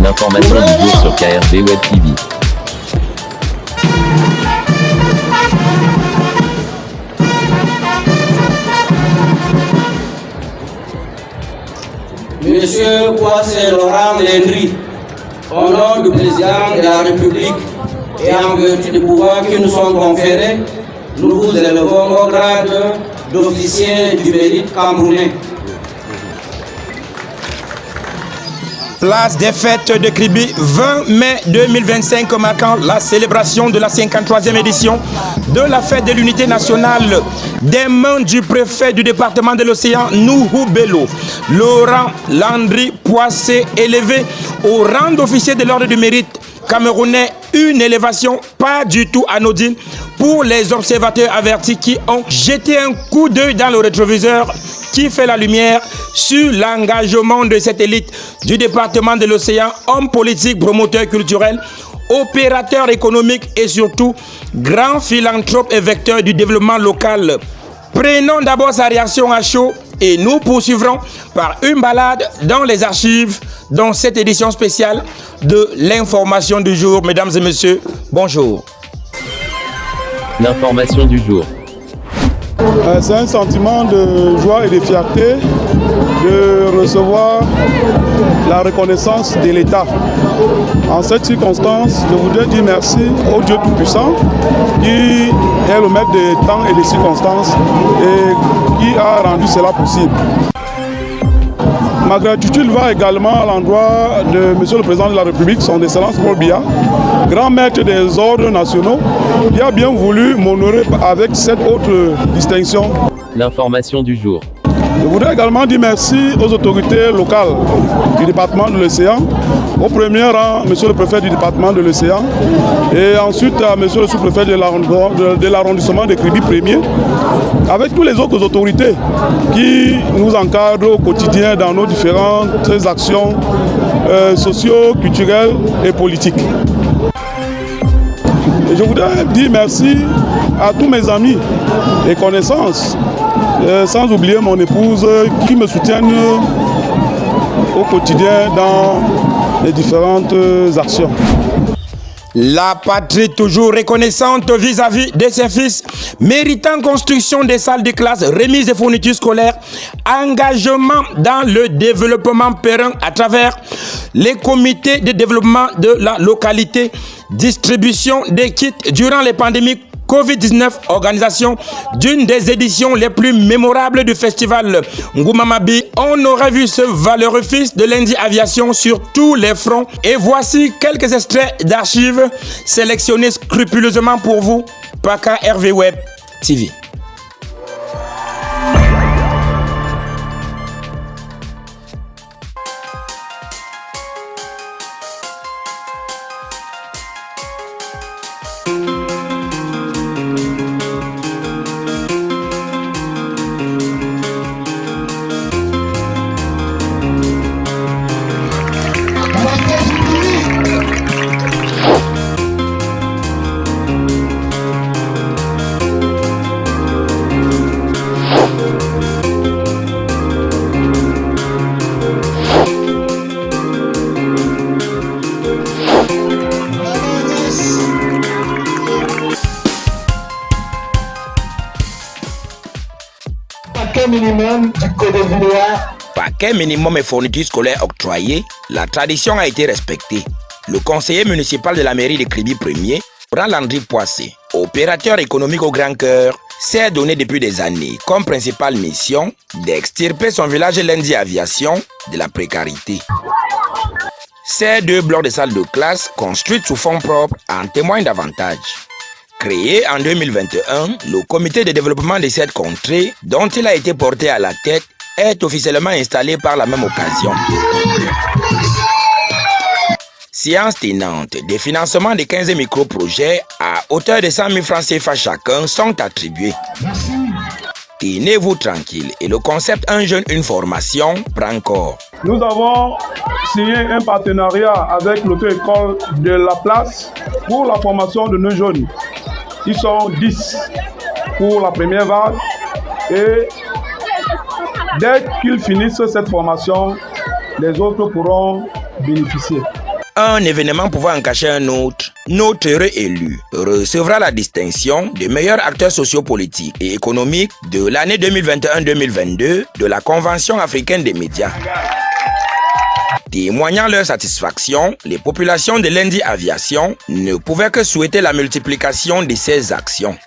L'information du jour sur KRV Web TV. Monsieur Kwasi Laurent Lendry, au nom du président de la République et en vertu des pouvoirs qui nous sont conférés, nous vous élevons au grade d'officier du mérite camerounais. Place des fêtes de Kribi, 20 mai 2025, marquant la célébration de la 53e édition de la fête de l'unité nationale. Des mains du préfet du département de l'Océan, Nuhu Bello, Laurent Landry Poissé, élevé au rang d'officier de l'ordre du mérite camerounais, une élévation pas du tout anodine pour les observateurs avertis qui ont jeté un coup d'œil dans le rétroviseur qui fait la lumière sur l'engagement de cette élite du département de l'Océan, homme politique, promoteur culturel, opérateur économique et surtout grand philanthrope et vecteur du développement local. Prenons d'abord sa réaction à chaud et nous poursuivrons par une balade dans les archives dans cette édition spéciale de l'information du jour. Mesdames et messieurs, bonjour. L'information du jour. C'est un sentiment de joie et de fierté de recevoir la reconnaissance de l'État. En cette circonstance, je voudrais dire merci au Dieu Tout-Puissant qui est le maître des temps et des circonstances et qui a rendu cela possible. Ma gratitude va également à l'endroit de M. le Président de la République, son Excellence Paul Biya, grand maître des ordres nationaux, qui a bien voulu m'honorer avec cette autre distinction. L'information du jour. Je voudrais également dire merci aux autorités locales du département de l'Océan, au premier rang, M. le préfet du département de l'Océan, et ensuite à M. le sous-préfet de l'arrondissement de Kribi 1er, avec toutes les autres autorités qui nous encadrent au quotidien dans nos différentes actions socio-culturelles et politiques. Et je voudrais dire merci à tous mes amis et connaissances, sans oublier mon épouse qui me soutiennent au quotidien dans les différentes actions. La patrie toujours reconnaissante vis-à-vis de ses fils, méritant construction des salles de classe, remise des fournitures scolaires, engagement dans le développement périn à travers les comités de développement de la localité, distribution des kits durant les pandémies Covid-19, organisation d'une des éditions les plus mémorables du festival Ngoumamabi. On aurait vu ce valeureux fils de Lundi Aviation sur tous les fronts. Et voici quelques extraits d'archives sélectionnés scrupuleusement pour vous par KRV Web TV. Minimum du Côte d'Ivoire. Paquet minimum et fournitures scolaires octroyées, la tradition a été respectée. Le conseiller municipal de la mairie de Kribi 1er, Laurent Landry Poissé, opérateur économique au grand cœur, s'est donné depuis des années comme principale mission d'extirper son village Lundi Aviation de la précarité. Ces 2 blocs de salles de classe construites sous fonds propres en témoignent davantage. Créé en 2021, le comité de développement de cette contrée, dont il a été porté à la tête, est officiellement installé par la même occasion. Séance tenante, des financements de 15 micro-projets à hauteur de 100 000 francs CFA chacun sont attribués. Tenez-vous tranquille et le concept Un jeune, une formation prend corps. Nous avons signé un partenariat avec l'auto-école de la place pour la formation de nos jeunes. Ils sont 10 pour la première vague et dès qu'ils finissent cette formation, les autres pourront bénéficier. un événement pouvant en cacher un autre, notre heureux élu recevra la distinction de meilleur acteur sociopolitique et économique de l'année 2021-2022 de la Convention africaine des médias. Témoignant leur satisfaction, les populations de Lundi Aviation ne pouvaient que souhaiter la multiplication de ces actions.